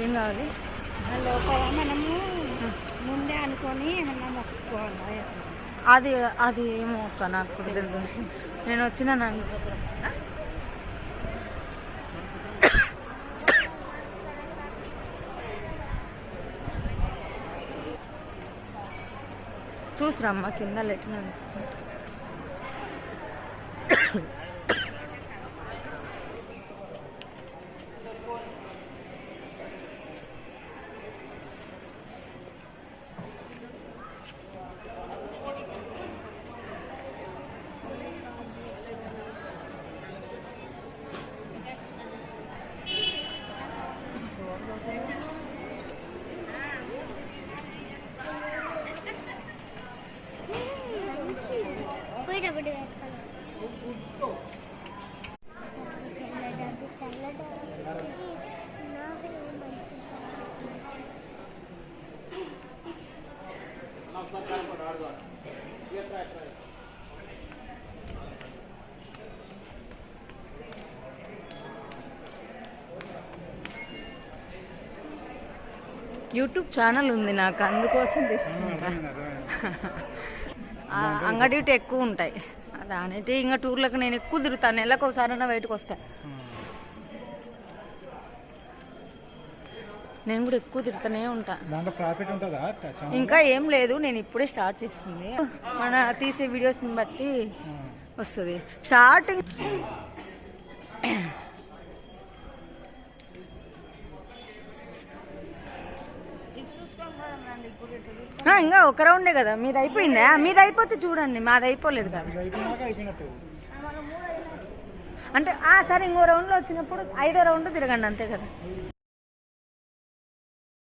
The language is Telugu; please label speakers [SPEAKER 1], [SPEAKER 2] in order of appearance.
[SPEAKER 1] ఏం కావాలి
[SPEAKER 2] లోపల మనము ముందే అనుకొని ఏమన్నా మొక్కుకోవాలి.
[SPEAKER 1] అది అది ఏమో అక్క నాకు కూడా తెలియదు. నేను వచ్చినాను చూసిరమ్మా కింద లెట్టినది. యూట్యూబ్ ఛానల్ ఉంది నాకు, అందుకోసం తీసుకుంటా. అంగడి ఎక్కువ ఉంటాయి దానైతే. ఇంకా టూర్లకు నేను ఎక్కువ తిరుగుతాను, నెలకు ఒకసారైనా బయటకు వస్తాను. నేను కూడా ఎక్కువ తిరుగుతూనే ఉంటాను. ఇంకా ఏం లేదు, నేను ఇప్పుడే స్టార్ట్ చేస్తుంది. మన తీసే వీడియోస్ని బట్టి వస్తుంది. స్టార్టింగ్ ఇంకా ఒక రౌండే కదా. మీది అయిపోయిందా? మీది అయిపోతే చూడండి, మాది అయిపోలేదు కదా. అంటే సరే ఇంకో రౌండ్లో వచ్చినప్పుడు 5వ రౌండ్ తిరగండి అంతే కదా.